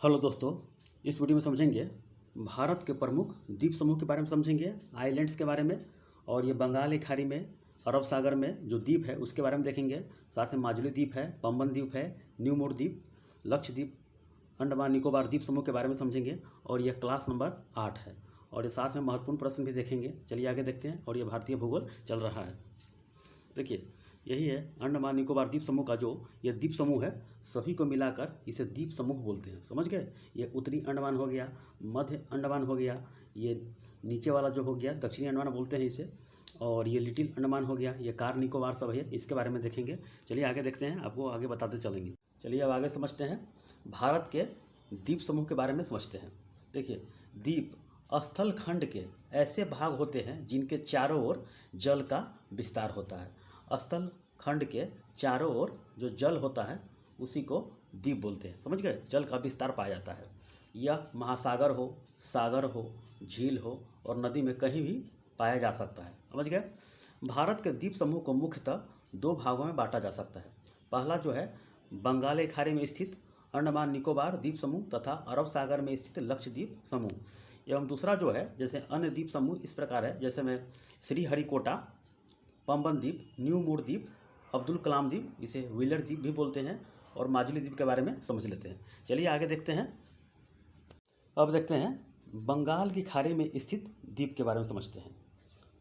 Hello दोस्तों, इस video में समझेंगे भारत के प्रमुख द्वीप समूह के बारे में समझेंगे, आइलैंड्स के बारे में, और ये बंगाल की खाड़ी में अरब सागर में जो द्वीप है उसके बारे में देखेंगे। साथ में माजुली द्वीप है, पंबन द्वीप है, न्यू मोड द्वीप, लक्षद्वीप, अंडमान निकोबार द्वीप समूह के बारे में समझेंगे। और यह क्लास नंबर 8 है। और ये साथ में महत्वपूर्ण प्रश्न भी देखेंगे। चलिए आगे देखते हैं। और ये भारतीय भूगोल चल रहा है। देखिए, यही है अंडमान निकोबार द्वीप समूह का जो ये द्वीप समूह है, सभी को मिलाकर इसे द्वीप समूह बोलते हैं। समझ गए? ये उत्तरी अंडमान हो गया, मध्य अंडमान हो गया, ये नीचे वाला जो हो गया दक्षिणी अंडमान बोलते हैं इसे, और ये लिटिल अंडमान हो गया, ये कार निकोबार सब है। इसके बारे में देखेंगे। चलिए आगे देखते हैं, आपको आगे बताते चलेंगे। चलिए अब आगे समझते हैं, भारत के द्वीप समूह के बारे में समझते हैं। देखिए, द्वीप स्थल खंड के ऐसे भाग होते हैं जिनके चारों ओर जल का विस्तार होता है। स्थल खंड के चारों ओर जो जल होता है उसी को द्वीप बोलते हैं। समझ गए? जल का विस्तार पाया जाता है। यह महासागर हो, सागर हो, झील हो और नदी में कहीं भी पाया जा सकता है। समझ गए? भारत के द्वीप समूह को मुख्यतः दो भागों में बांटा जा सकता है। पहला जो है बंगाल की खाड़ी में स्थित अंडमान निकोबार द्वीप समूह तथा अरब सागर में स्थित लक्षद्वीप समूह। एवं दूसरा जो है जैसे अन्य द्वीप समूह इस प्रकार है, जैसे में श्रीहरिकोटा, पंबन द्वीप, न्यू मूड द्वीप, अब्दुल कलाम द्वीप, इसे व्हीलर द्वीप भी बोलते हैं, और माजुली द्वीप के बारे में समझ लेते हैं। चलिए आगे देखते हैं। अब देखते हैं बंगाल की खाड़ी में स्थित द्वीप के बारे में समझते हैं,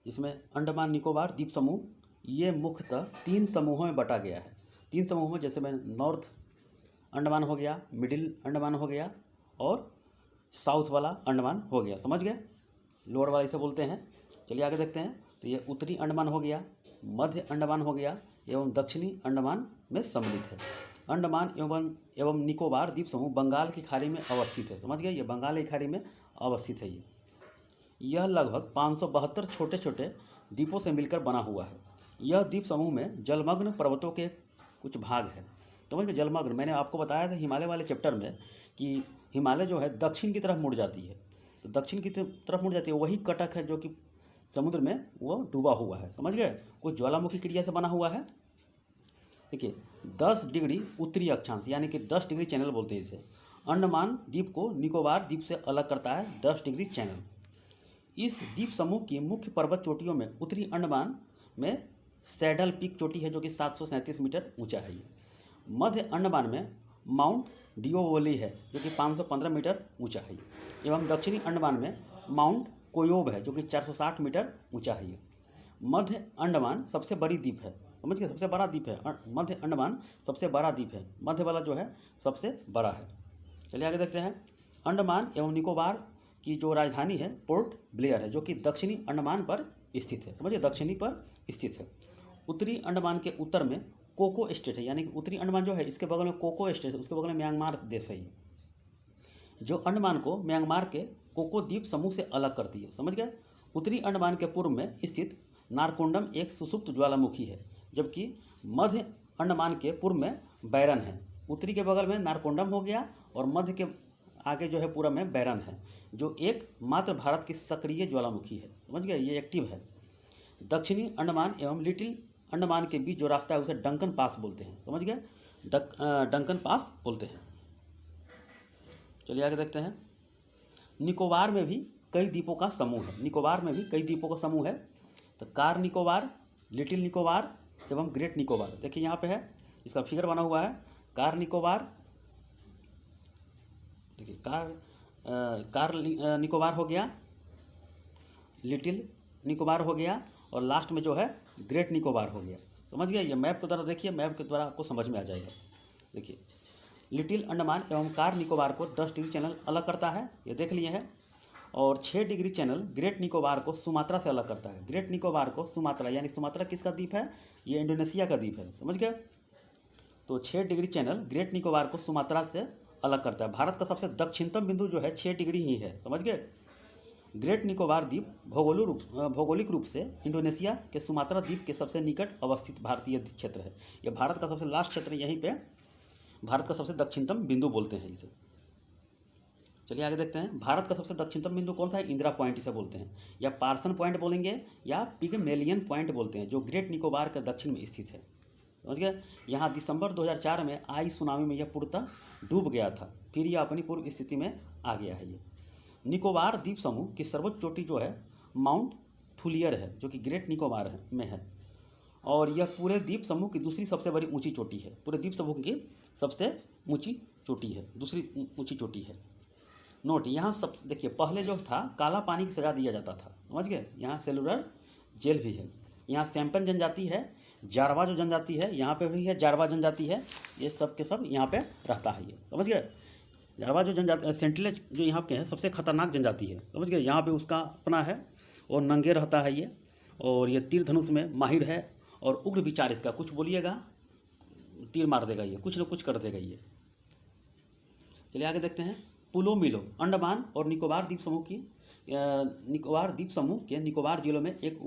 जिसमें अंडमान निकोबार द्वीप समूह ये मुख्यतः 3 समूहों में बटा गया है। 3 समूहों में, जैसे में नॉर्थ अंडमान हो गया, मिडिल अंडमान हो गया और साउथ वाला अंडमान हो गया। समझ गए? लोअर वाला इसे बोलते हैं। चलिए आगे देखते हैं। तो ये उत्तरी अंडमान हो गया, मध्य अंडमान हो गया एवं दक्षिणी अंडमान में सम्मिलित है। अंडमान एवं निकोबार द्वीप समूह बंगाल की खाड़ी में अवस्थित है। समझ गए? ये बंगाल की खाड़ी में अवस्थित है। यह लगभग 572 छोटे छोटे द्वीपों से मिलकर बना हुआ है। यह द्वीप समूह में जलमग्न पर्वतों के कुछ भाग है। समझ गए? जलमग्न, मैंने आपको बताया था हिमालय वाले चैप्टर में कि हिमालय जो है दक्षिण की तरफ मुड़ जाती है। तो दक्षिण की तरफ मुड़ जाती है, वही कटक है जो कि समुद्र में वो डूबा हुआ है। समझ गए? कुछ ज्वालामुखी क्रिया से बना हुआ है। देखिए, 10 डिग्री उत्तरी अक्षांश यानी कि 10 डिग्री चैनल बोलते हैं इसे। अंडमान द्वीप को निकोबार द्वीप से अलग करता है 10 डिग्री चैनल। इस द्वीप समूह की मुख्य पर्वत चोटियों में उत्तरी अंडमान में सैडल पीक चोटी है जो कि 737 मीटर ऊंचा है। मध्य अंडमान में माउंट डिओवली है जो कि 515 मीटर ऊंचा है। एवं दक्षिणी अंडमान में माउंट कोयोब है जो कि 460 मीटर ऊंचा है। मध्य अंडमान सबसे बड़ी द्वीप है। समझ गए? सबसे बड़ा द्वीप है मध्य अंडमान, सबसे बड़ा द्वीप है। मध्य वाला जो है सबसे बड़ा है। चलिए आगे देखते हैं। अंडमान एवं निकोबार की जो राजधानी है पोर्ट ब्लेयर है जो कि दक्षिणी अंडमान पर स्थित है। समझिए? दक्षिणी पर स्थित है। उत्तरी अंडमान के उत्तर में कोको स्टेट है, यानी कि उत्तरी अंडमान जो है इसके बगल में कोको स्टेट है, उसके बगल में म्यांमार देश है जो अंडमान को म्यांमार के कोको द्वीप समूह से अलग करती है। समझ गए? उत्तरी अंडमान के पूर्व में स्थित नारकोंडम एक सुसुप्त ज्वालामुखी है, जबकि मध्य अंडमान के पूर्व में बैरन है। उत्तरी के बगल में नारकोंडम हो गया और मध्य के आगे जो है पूर्व में बैरन है, जो एक मात्र भारत की सक्रिय ज्वालामुखी है। समझ गए? ये एक्टिव है। दक्षिणी अंडमान एवं लिटिल अंडमान के बीच जो रास्ता है उसे डंकन पास बोलते हैं। समझ गए? डंकन पास बोलते हैं। चलिए आगे देखते हैं। निकोबार में भी कई द्वीपों का समूह है। निकोबार में भी कई द्वीपों का समूह है। तो कार निकोबार, लिटिल निकोबार एवं ग्रेट निकोबार। देखिए यहाँ पे है, इसका फिगर बना हुआ है। कार निकोबार, देखिए कार निकोबार हो गया, लिटिल निकोबार हो गया और लास्ट में जो है ग्रेट निकोबार हो गया। समझ गए? ये मैप के द्वारा देखिए, मैप के द्वारा आपको समझ में आ जाएगा। देखिए, लिटिल अंडमान एवं कार निकोबार को 10 डिग्री चैनल अलग करता है, ये देख लिए हैं। और 6 डिग्री चैनल ग्रेट निकोबार को सुमात्रा से अलग करता है। ग्रेट निकोबार को सुमात्रा, यानी सुमात्रा किसका द्वीप है? ये इंडोनेशिया का द्वीप है। समझ गए? तो 6 डिग्री चैनल ग्रेट निकोबार को सुमात्रा से अलग करता है। भारत का सबसे दक्षिणतम बिंदु जो है 6 डिग्री ही है। समझ गए? ग्रेट निकोबार द्वीप भौगोलिक रूप से इंडोनेशिया के सुमात्रा द्वीप के सबसे निकट अवस्थित भारतीय क्षेत्र है। यह भारत का सबसे लास्ट क्षेत्र, यहीं पे भारत का सबसे दक्षिणतम बिंदु बोलते हैं इसे। चलिए आगे देखते हैं। भारत का सबसे दक्षिणतम बिंदु कौन सा है? इंदिरा पॉइंट इसे बोलते हैं, या पार्सन पॉइंट बोलेंगे, या पिगमेलियन पॉइंट बोलते हैं, जो ग्रेट निकोबार के दक्षिण में स्थित है। समझ गए। यहाँ दिसंबर 2004 में आई सुनामी में यह पूर्णतः डूब गया था, फिर यह अपनी पूर्व स्थिति में आ गया है। ये निकोबार द्वीप समूह की सर्वोच्च चोटी जो है माउंट थुलियर है, जो कि ग्रेट निकोबार में है, और यह पूरे द्वीप समूह की दूसरी सबसे बड़ी ऊंची चोटी है। पूरे द्वीप समूह की सबसे ऊंची चोटी है, दूसरी ऊंची चोटी है। नोट, यहाँ सब देखिए, पहले जो था काला पानी की सज़ा दिया जाता था, समझ गए। यहाँ सेलुलर जेल भी है। यहाँ सैम्पन जनजाति है, जारवा जो जनजाति है यहाँ पे भी है, जारवा जनजाति है, ये सब के सब यहाँ पे रहता है, ये समझ गए। जारवा जो जनजाति सेंटिलेज जो यहाँ के हैं सबसे खतरनाक जनजाति है, समझ गए। यहाँ पे उसका अपना है और नंगे रहता है ये, और ये तीर धनुष में माहिर है और उग्र विचार इसका, कुछ बोलिएगा तीर मार देगा ये, कुछ न कुछ कर देगा ये। चलिए आगे देखते हैं। पुलो मिलो अंडमान और निकोबार द्वीप समूह की निकोबार द्वीप समूह के निकोबार जिलों में एक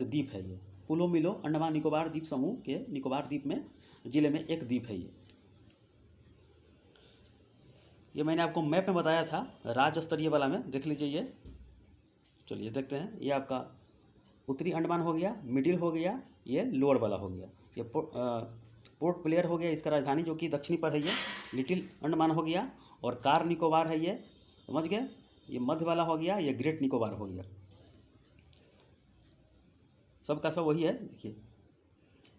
द्वीप है ये। पुलो मिलो अंडमान निकोबार द्वीप समूह के निकोबार द्वीप में जिले में एक द्वीप है ये मैंने आपको मैप में बताया था राज्य स्तरीय वाला में, देख लीजिए ये। चलिए देखते हैं, ये आपका उत्तरी अंडमान हो गया, मिडिल हो गया, ये लोअर वाला हो गया। ये पोर्ट ब्लेयर हो गया इसका राजधानी, जो कि दक्षिणी पर है ये। लिटिल अंडमान हो गया, और कार निकोबार है ये, समझ गए। ये मध्य वाला हो गया, ये ग्रेट निकोबार हो गया। सबका सब वही है, देखिए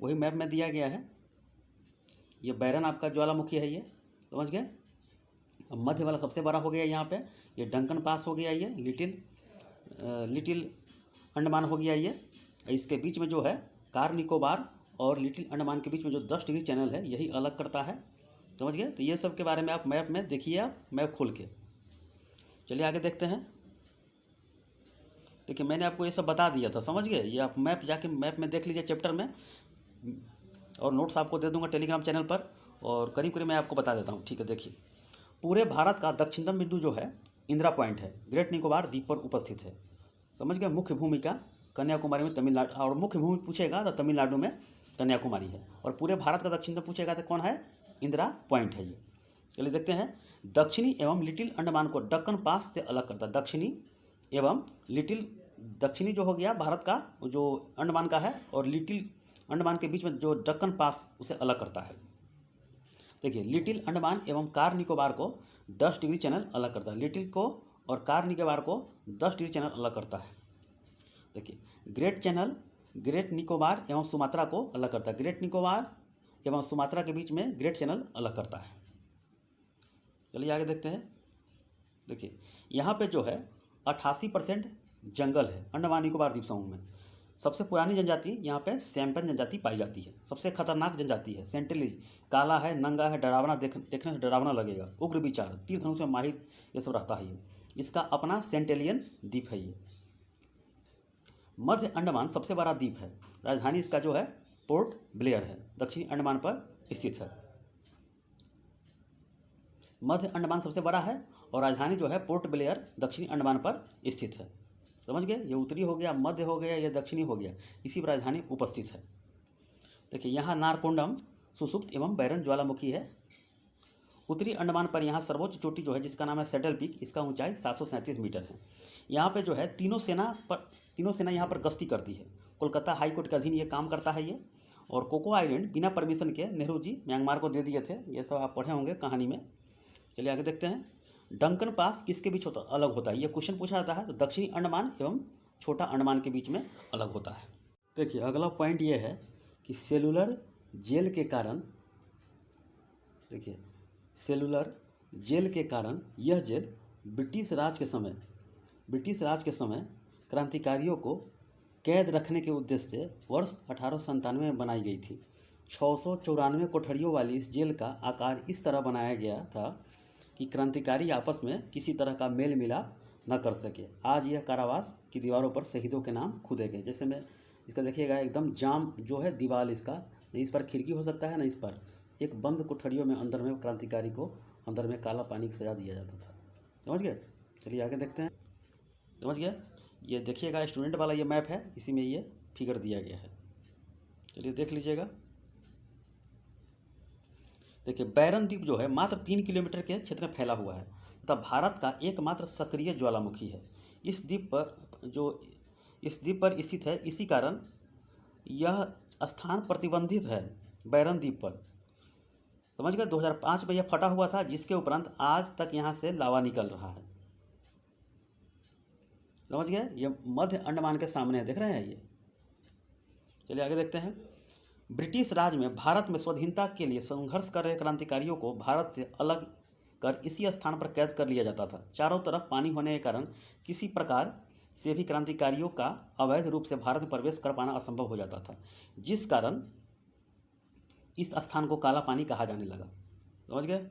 वही मैप में दिया गया है। ये बैरन आपका ज्वालामुखी है ये, समझ गए। अब मध्य वाला सबसे बड़ा हो गया यहाँ पे, ये डंकन पास हो गया ये। लिटिल अंडमान हो गया ये। इसके बीच में जो है कार निकोबार और लिटिल अंडमान के बीच में जो 10 डिग्री चैनल है, यही अलग करता है, समझ गए। तो ये सब के बारे में आप मैप में देखिए, आप मैप खोल के। चलिए आगे देखते हैं। देखिए मैंने आपको ये सब बता दिया था, समझ गए। ये आप मैप जाके मैप में देख लीजिए चैप्टर में, और नोट्स आपको दे दूंगा टेलीग्राम चैनल पर, और करीब करीब मैं आपको बता देता हूँ, ठीक है। देखिए पूरे भारत का दक्षिणतम बिंदु जो है इंदिरा पॉइंट है, ग्रेट निकोबार द्वीप पर उपस्थित है, समझ गए। मुख्य भूमिका कन्याकुमारी में तमिलनाडु, और मुख्य भूमि पूछेगा तो तमिलनाडु में कन्याकुमारी है, और पूरे भारत का दक्षिणतम पूछेगा तो कौन है, इंदिरा पॉइंट है ये। चलिए देखते हैं। दक्षिणी एवं लिटिल अंडमान को डक्कन पास से अलग करता है। दक्षिणी एवं लिटिल, दक्षिणी जो हो गया भारत का जो अंडमान का है, और लिटिल अंडमान के बीच में जो डक्कन पास उसे अलग करता है। देखिए लिटिल अंडमान एवं कार निकोबार को 10 डिग्री चैनल अलग करता है। लिटिल को और कार निकोबार को 10 डिग्री चैनल अलग करता है। देखिए ग्रेट चैनल ग्रेट निकोबार एवं सुमात्रा को अलग करता है। ग्रेट निकोबार एवं सुमात्रा के बीच में ग्रेट चैनल अलग करता है। चलिए आगे देखते हैं। देखिए यहाँ पे जो है 88% जंगल है अंडमान निकोबार द्वीप समूह में। सबसे पुरानी जनजाति यहाँ पे सैम्पन जनजाति पाई जाती है। सबसे खतरनाक जनजाति है सेंटिलिज, काला है, नंगा है, डरावना, देखने से डरावना लगेगा, उग्र विचार, तीर धनुष में माहिर, ये सब रहता है ये। इसका अपना सेंटेलियन द्वीप है ये। मध्य अंडमान सबसे बड़ा द्वीप है। राजधानी इसका जो है पोर्ट ब्लेयर है, दक्षिणी अंडमान पर स्थित है। मध्य अंडमान सबसे बड़ा है और राजधानी जो है पोर्ट ब्लेयर दक्षिणी अंडमान पर स्थित है, समझ गए। ये उत्तरी हो गया, मध्य हो गया, ये दक्षिणी हो गया, इसी पर राजधानी उपस्थित है। देखिए यहाँ नारकोंडम सुसुप्त एवं बैरन ज्वालामुखी है। उत्तरी अंडमान पर यहाँ सर्वोच्च चोटी जो है जिसका नाम है सैडल पीक, इसका ऊंचाई 737 मीटर है। यहाँ पे जो है तीनों सेना यहाँ पर गश्ती करती है। कोलकाता हाई कोर्ट के अधीन ये काम करता है ये। और कोको आइलैंड बिना परमिशन के नेहरू जी म्यांमार को दे दिए थे, ये सब आप पढ़े होंगे कहानी में। चलिए आगे देखते हैं। डंकन पास किसके बीच अलग होता है, ये क्वेश्चन पूछा जाता है। तो दक्षिणी अंडमान एवं छोटा अंडमान के बीच में अलग होता है। देखिए अगला पॉइंट ये है कि सेलुलर जेल के कारण, देखिए सेलुलर जेल के कारण यह जेल ब्रिटिश राज के समय क्रांतिकारियों को कैद रखने के उद्देश्य से वर्ष 1897 में बनाई गई थी। 694 कोठरियों वाली इस जेल का आकार इस तरह बनाया गया था कि क्रांतिकारी आपस में किसी तरह का मेल मिलाप न कर सके। आज यह कारावास की दीवारों पर शहीदों के नाम खुदे गए। जैसे मैं इसका देखिएगा एकदम जाम जो है दीवार इसका, न इस पर खिड़की हो सकता है न इस पर। एक बंद कोठरियों में अंदर में क्रांतिकारी को अंदर में काला पानी की सजा दिया जाता था, समझ गए। चलिए आगे देखते हैं, समझ गए। ये देखिएगा स्टूडेंट वाला ये मैप है, इसी में ये फिगर दिया गया है। चलिए देख लीजिएगा। देखिए बैरन द्वीप जो है मात्र 3 किलोमीटर के क्षेत्र में फैला हुआ है तथा भारत का एकमात्र सक्रिय ज्वालामुखी है। इस द्वीप पर स्थित है, इसी कारण यह स्थान प्रतिबंधित है। बैरन द्वीप पर, समझ गए। 2005 में यह फटा हुआ था, जिसके उपरांत आज तक यहाँ से लावा निकल रहा है, समझ गए। ये मध्य अंडमान के सामने है, देख रहे हैं ये। चलिए आगे देखते हैं। ब्रिटिश राज में भारत में स्वाधीनता के लिए संघर्ष कर रहे क्रांतिकारियों को भारत से अलग कर इसी स्थान पर कैद कर लिया जाता था। चारों तरफ पानी होने के कारण किसी प्रकार से भी क्रांतिकारियों का अवैध रूप से भारत में प्रवेश कर पाना असंभव हो जाता था, जिस कारण इस स्थान को काला पानी कहा जाने लगा, समझ गए।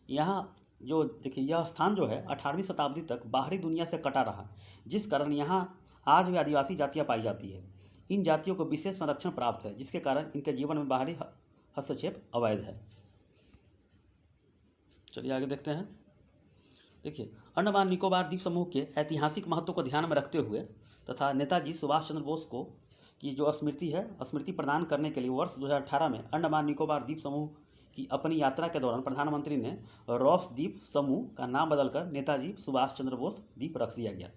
यहाँ जो देखिए, यह स्थान जो है 18वीं शताब्दी तक बाहरी दुनिया से कटा रहा, जिस कारण यहाँ आज भी आदिवासी जातियाँ पाई जाती है। इन जातियों को विशेष संरक्षण प्राप्त है, जिसके कारण इनके जीवन में बाहरी हस्तक्षेप अवैध है। चलिए आगे देखते हैं। देखिए, अंडमान निकोबार द्वीप समूह के ऐतिहासिक महत्व को ध्यान में रखते हुए तथा नेताजी सुभाष चंद्र बोस को की जो स्मृति प्रदान करने के लिए वर्ष 2018 में अंडमान निकोबार द्वीप समूह की अपनी यात्रा के दौरान प्रधानमंत्री ने रॉस द्वीप समूह का नाम बदलकर नेताजी सुभाष चंद्र बोस द्वीप रख दिया गया।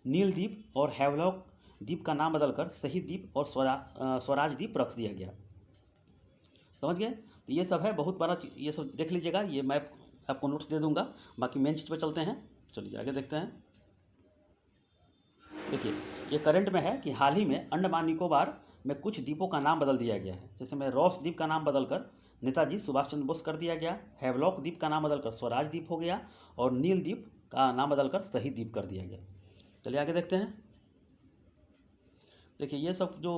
नील द्वीप और हैवलॉक द्वीप का नाम बदलकर शहीद द्वीप और स्वराज द्वीप रख दिया गया, समझ गए। तो ये सब है, बहुत बड़ा ये सब देख लीजिएगा, ये मैं आपको नोट्स दे दूंगा। बाकी मेन चीज़ पर चलते हैं। चलिए आगे देखते हैं। देखिए, ये करंट में है कि हाल ही में अंडमान निकोबार में कुछ द्वीपों का नाम बदल दिया गया है। जैसे में रॉस द्वीप का नाम बदलकर नेताजी सुभाष चंद्र बोस कर दिया गया, हैवलॉक द्वीप का नाम बदलकर स्वराज द्वीप हो गया, और नील द्वीप का नाम बदलकर शहीद द्वीप कर दिया गया। चलिए आगे देखते हैं। देखिए, ये सब जो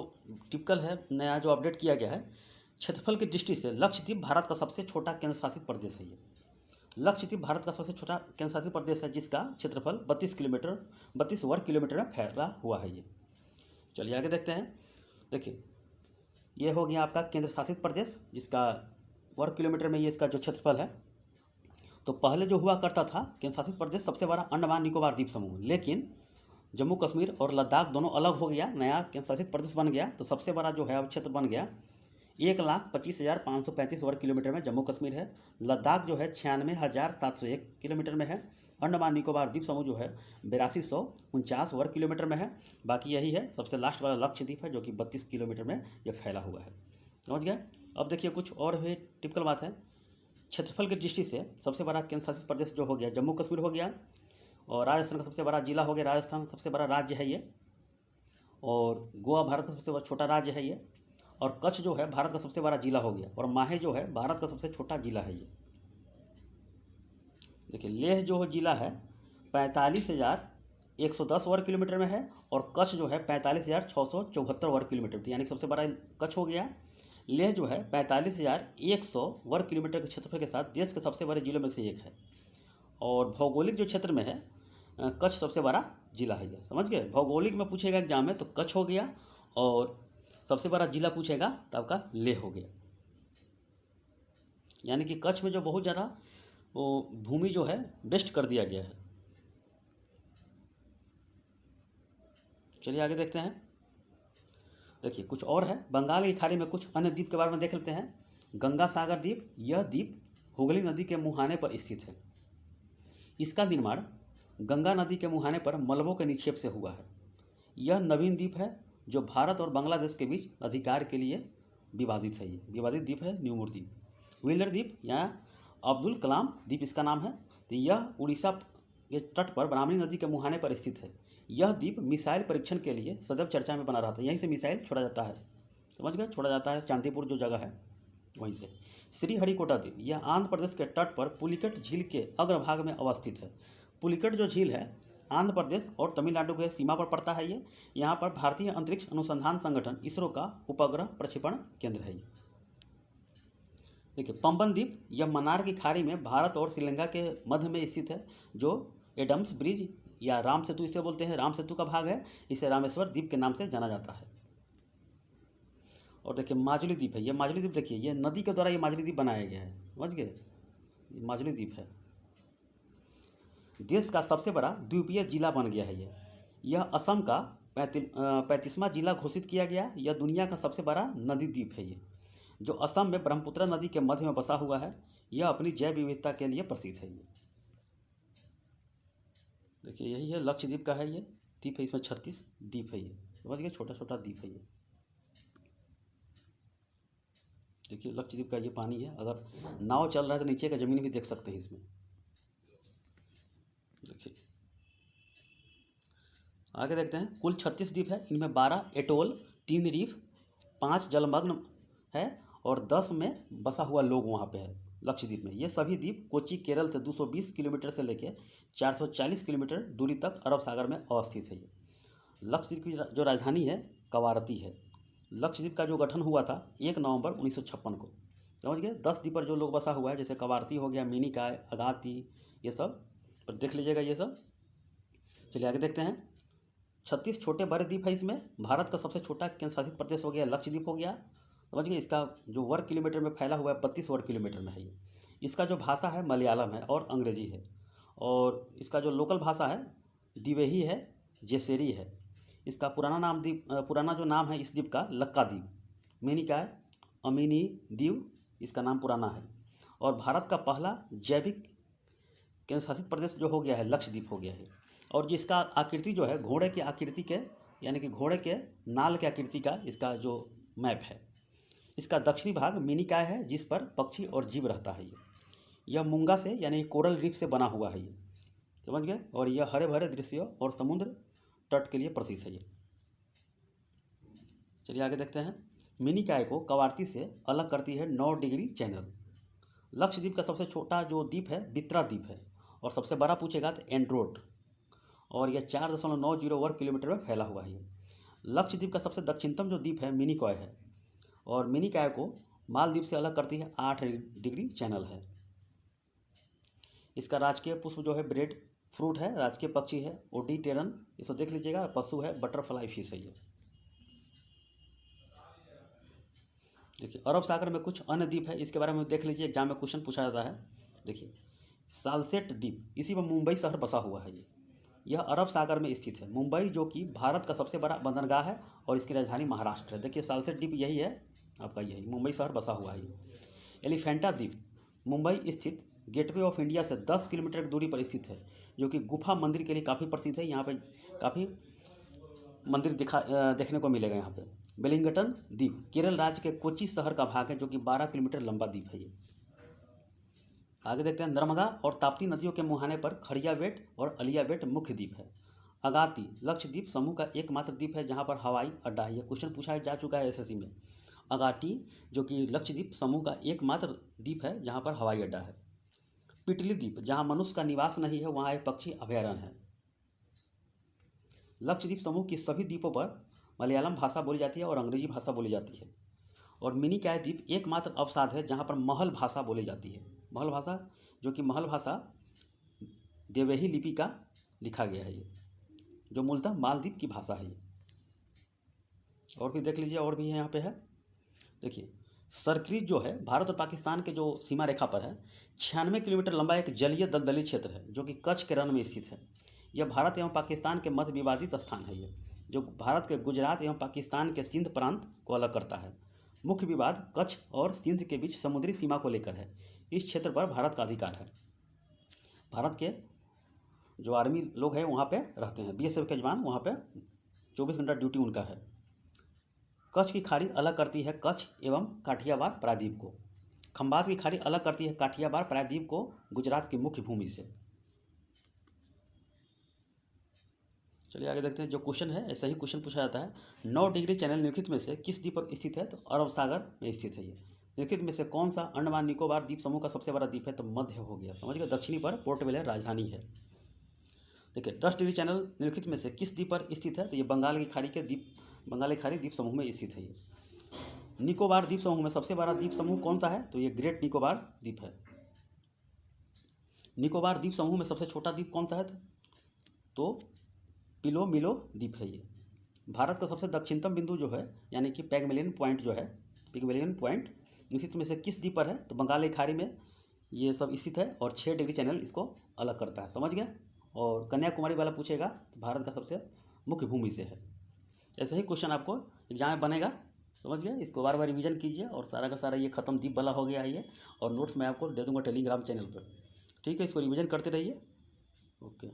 टिपिकल है, नया जो अपडेट किया गया है। क्षेत्रफल की दृष्टि से लक्षद्वीप भारत का सबसे छोटा केंद्र शासित प्रदेश है। ये लक्षद्वीप भारत का सबसे छोटा केंद्र शासित प्रदेश है, जिसका क्षेत्रफल 32 वर्ग किलोमीटर में फैला हुआ है ये। चलिए आगे देखते हैं। देखिए, ये हो गया आपका केंद्र शासित प्रदेश, जिसका वर्ग किलोमीटर में ये इसका जो क्षेत्रफल है। तो पहले जो हुआ करता था केंद्र शासित प्रदेश सबसे बड़ा अंडमान निकोबार द्वीप समूह, लेकिन जम्मू कश्मीर और लद्दाख दोनों अलग हो गया, नया केंद्र शासित प्रदेश बन गया। तो सबसे बड़ा जो है अब क्षेत्र बन गया 1,25,535 वर्ग किलोमीटर में जम्मू कश्मीर है। लद्दाख जो है 96,701 किलोमीटर में है। अंडमान निकोबार द्वीप समूह जो है 8249 वर्ग किलोमीटर में है। बाकी यही है, सबसे लास्ट वाला लक्षद्वीप है जो कि 32 किलोमीटर में यह फैला हुआ है, समझ गए। अब देखिए, कुछ और भी टिपिकल बात है। क्षेत्रफल की दृष्टि से सबसे बड़ा केंद्र शासित प्रदेश जो हो गया जम्मू कश्मीर हो गया, और राजस्थान का सबसे बड़ा जिला हो गया, राजस्थान सबसे बड़ा राज्य है ये, और गोवा भारत का सबसे बड़ा छोटा राज्य है ये, और कच्छ जो है भारत का सबसे बड़ा जिला हो गया, और माहे जो है भारत का सबसे छोटा जिला है ये। देखिए, लेह जो जिला है 45,110 वर्ग किलोमीटर में है, और कच्छ जो है 45,674 वर्ग किलोमीटर, यानी सबसे बड़ा कच्छ हो गया। लेह जो है 45,100 वर्ग किलोमीटर के क्षेत्रफल के साथ देश के सबसे बड़े जिलों में से एक है, और भौगोलिक जो क्षेत्र में है कच्छ सबसे बड़ा जिला है ये, समझ गए। भौगोलिक में पूछेगा एग्जाम में तो कच्छ हो गया, और सबसे बड़ा जिला पूछेगा तो आपका लेह हो गया। यानी कि कच्छ में जो बहुत ज़्यादा वो भूमि जो है बेस्ट कर दिया गया है। चलिए आगे देखते हैं। देखिए, कुछ और है। बंगाल की खाड़ी में कुछ अन्य द्वीप के बारे में देख लेते हैं। गंगा सागर द्वीप, यह द्वीप हुगली नदी के मुहाने पर स्थित है। इसका निर्माण गंगा नदी के मुहाने पर मलबों के निक्षेप से हुआ है। यह नवीन द्वीप है जो भारत और बांग्लादेश के बीच अधिकार के लिए विवादित है। ये विवादित द्वीप है न्यूमोर द्वीप। व्हीलर द्वीप या अब्दुल कलाम द्वीप इसका नाम है। तो यह उड़ीसा के तट पर ब्राह्मणी नदी के मुहाने पर स्थित है। यह द्वीप मिसाइल परीक्षण के लिए सदैव चर्चा में बना रहा था। यहीं से मिसाइल छोड़ा जाता है, समझ गए, छोड़ा जाता है। चांदीपुर जो जगह है वहीं से। श्रीहरिकोटा द्वीप, यह आंध्र प्रदेश के तट पर पुलिकट झील के अग्रभाग में अवस्थित है। पुलिकट जो झील है आंध्र प्रदेश और तमिलनाडु के सीमा पर पड़ता है ये। यहाँ पर भारतीय अंतरिक्ष अनुसंधान संगठन इसरो का उपग्रह प्रक्षेपण केंद्र है ये। देखिए, पंबन द्वीप, यह मन्नार की खाड़ी में भारत और श्रीलंका के मध्य में स्थित है, जो एडम्स ब्रिज या राम सेतु इसे बोलते हैं, राम सेतु का भाग है। इसे रामेश्वर द्वीप के नाम से जाना जाता है। और देखिए, माजुली द्वीप है। यह माजुली द्वीप देखिए, यह नदी के द्वारा ये माजुली द्वीप बनाया गया है, समझ गए। ये माजुली द्वीप है। देश का सबसे बड़ा द्वीपीय जिला बन गया है यह असम का 35वां जिला घोषित किया गया। यह दुनिया का सबसे बड़ा नदी द्वीप है ये, जो असम में ब्रह्मपुत्र नदी के मध्य में बसा हुआ है। यह अपनी जैव विविधता के लिए प्रसिद्ध है ये। देखिए, यही है, लक्षद्वीप का है ये द्वीप है। इसमें 36 द्वीप है ये, समझ गए, छोटा छोटा द्वीप है ये। देखिए लक्षद्वीप का ये पानी है, अगर नाव चल रहा है तो नीचे का ज़मीन भी देख सकते हैं इसमें। देखिए आगे देखते हैं, कुल 36 द्वीप है, इनमें 12 एटोल, 3 रीफ, 5 जलमग्न है और 10 में बसा हुआ लोग वहाँ पे है लक्षद्वीप में। ये सभी द्वीप कोच्चि केरल से 220 किलोमीटर से लेकर 440 किलोमीटर दूरी तक अरब सागर में अवस्थित है। ये लक्षद्वीप की जो राजधानी है कवारती है। लक्षद्वीप का जो गठन हुआ था 1 नवंबर 1956 को, समझ गए। 10 द्वीप पर जो लोग बसा हुआ है, जैसे कवारती हो गया, मिनिकॉय, अगाती, ये सब पर देख लीजिएगा ये सब। चलिए आगे देखते हैं। 36 छोटे बड़े द्वीप है इसमें। भारत का सबसे छोटा केंद्र शासित प्रदेश हो गया लक्षद्वीप हो गया, समझ गए। इसका जो वर्ग किलोमीटर में फैला हुआ है 32 वर्ग किलोमीटर में है ये। इसका जो भाषा है मलयालम है और अंग्रेजी है, और इसका जो लोकल भाषा है दिवेही है, जेसेरी है। इसका पुराना जो नाम है इस द्वीप का लक्का द्वीप, मिनिकॉय, अमीनी द्वीप, इसका नाम पुराना है। और भारत का पहला जैविक केंद्र शासित प्रदेश जो हो गया है लक्षद्वीप हो गया है। और जिसका आकृति जो है घोड़े की आकृति के, यानी कि घोड़े के नाल के आकृति का इसका जो मैप है। इसका दक्षिणी भाग मिनिकॉय है, जिस पर पक्षी और जीव रहता है। यह मूंगा से यानी कोरल रीफ से बना हुआ है ये, समझ गए। और यह हरे भरे दृश्य और समुद्र तट के लिए प्रसिद्ध है ये। चलिए आगे देखते हैं। मिनिकॉय को कवारती से अलग करती है 9 डिग्री चैनल। लक्षद्वीप का सबसे छोटा जो द्वीप है बित्रा द्वीप है, और सबसे बड़ा पूछेगा तो एंड्रोट, और यह 4.90 वर्ग किलोमीटर में फैला हुआ है। लक्षद्वीप का सबसे दक्षिणतम जो द्वीप है मिनिकॉय है, और मिनिकॉय को मालदीव से अलग करती है 8 डिग्री चैनल है। इसका राजकीय पुष्प जो है ब्रेड फ्रूट है, राजकीय पक्षी है ओडी टेरन, इसको देख लीजिएगा। पशु है बटरफ्लाई फिश है ये। देखिए अरब सागर में कुछ अन्य द्वीप है, इसके बारे में देख लीजिए, एग्जाम में क्वेश्चन पूछा जाता है। देखिए सालसेट द्वीप, इसी में मुंबई शहर बसा हुआ है ये। यह अरब सागर में स्थित है। मुंबई जो कि भारत का सबसे बड़ा बंदरगाह है और इसकी राजधानी महाराष्ट्र है। देखिए सालसेट द्वीप यही है आपका, यही मुंबई शहर बसा हुआ है। एलिफेंटा द्वीप मुंबई स्थित गेटवे ऑफ इंडिया से 10 किलोमीटर की दूरी पर स्थित है, जो कि गुफा मंदिर के लिए काफ़ी प्रसिद्ध है। यहाँ पे काफ़ी मंदिर देखने को मिलेगा यहाँ पे। वेलिंगटन द्वीप केरल राज्य के कोच्चि शहर का भाग है, जो कि 12 किलोमीटर लंबा द्वीप है ये। आगे देखते हैं। नर्मदा और ताप्ती नदियों के मुहाने पर खड़िया बेट और अलिया बेट मुख्य द्वीप है। अगाती लक्षद्वीप समूह का एकमात्र द्वीप है जहाँ पर हवाई अड्डा है। यह क्वेश्चन पूछा जा चुका है एसएससी में। अगाटी जो कि लक्षद्वीप समूह का एकमात्र द्वीप है जहाँ पर हवाई अड्डा है। पिटली द्वीप जहाँ मनुष्य का निवास नहीं है, वहाँ एक पक्षी अभयारण्य है। लक्षद्वीप समूह की सभी द्वीपों पर मलयालम भाषा बोली जाती है और अंग्रेजी भाषा बोली जाती है। और मिनिकॉय द्वीप एकमात्र अवसाद है जहाँ पर महल भाषा बोली जाती है। महल भाषा जो कि महल भाषा देवही लिपि का लिखा गया है ये, जो मूलतः मालदीव की भाषा है ये। और भी देख लीजिए, और भी यहाँ पे है। देखिए सरक्रीज जो है भारत और पाकिस्तान के जो सीमा रेखा पर है, 96 किलोमीटर लंबा एक जलीय दलदली क्षेत्र है, जो कि कच्छ के रण में स्थित है। यह भारत एवं पाकिस्तान के मध्य विवादित स्थान है ये, जो भारत के गुजरात एवं पाकिस्तान के सिंध प्रांत को अलग करता है। मुख्य विवाद कच्छ और सिंध के बीच समुद्री सीमा को लेकर है। इस क्षेत्र पर भारत का अधिकार है। भारत के जो आर्मी लोग हैं वहाँ पे रहते हैं, बीएसएफ के जवान वहाँ पे 24 घंटा ड्यूटी उनका है। कच्छ की खाड़ी अलग करती है कच्छ एवं काठियावाड़ प्रायद्वीप को। खंबात की खाड़ी अलग करती है काठियावाड़ प्रायद्वीप को गुजरात की मुख्य भूमि से। चलिए आगे देखते हैं। जो क्वेश्चन है ऐसा ही क्वेश्चन पूछा जाता है। 9 डिग्री चैनल निम्नलिखित में से किस द्वीप पर स्थित है? तो अरब सागर में स्थित है ये। निम्नलिखित में से कौन सा अंडमान निकोबार द्वीप समूह का सबसे बड़ा द्वीप है? तो मध्य हो गया, समझ गए। दक्षिणी पर पोर्ट ब्लेयर राजधानी है। देखिए 10 डिग्री चैनल निम्नलिखित में से किस द्वीप पर स्थित है? तो ये बंगाल की खाड़ी द्वीप समूह में स्थित है ये। निकोबार द्वीप समूह में सबसे बड़ा द्वीप समूह कौन सा है? तो ये ग्रेट निकोबार द्वीप है। निकोबार द्वीप समूह में सबसे छोटा द्वीप कौन सा है? तो पिलोमिलो द्वीप है ये। भारत का सबसे दक्षिणतम बिंदु जो है, यानी कि पिग्मलियन पॉइंट जो है, पिग्मलियन पॉइंट निश्चित में से किस द्वीप पर है? तो बंगाल की खाड़ी में ये सब स्थित है, और 6 डिग्री चैनल इसको अलग करता है, समझ गए। और कन्याकुमारी वाला पूछेगा तो भारत का सबसे मुख्य भूमि से है। ऐसे ही क्वेश्चन आपको एग्जाम में बनेगा, समझ गए। इसको बार बार रिवीजन कीजिए, और सारा का सारा ये खत्म द्वीप वाला हो गया है ये, और नोट्स मैं आपको दे दूँगा टेलीग्राम चैनल पर, ठीक है। इसको रिवीजन करते रहिए। ओके।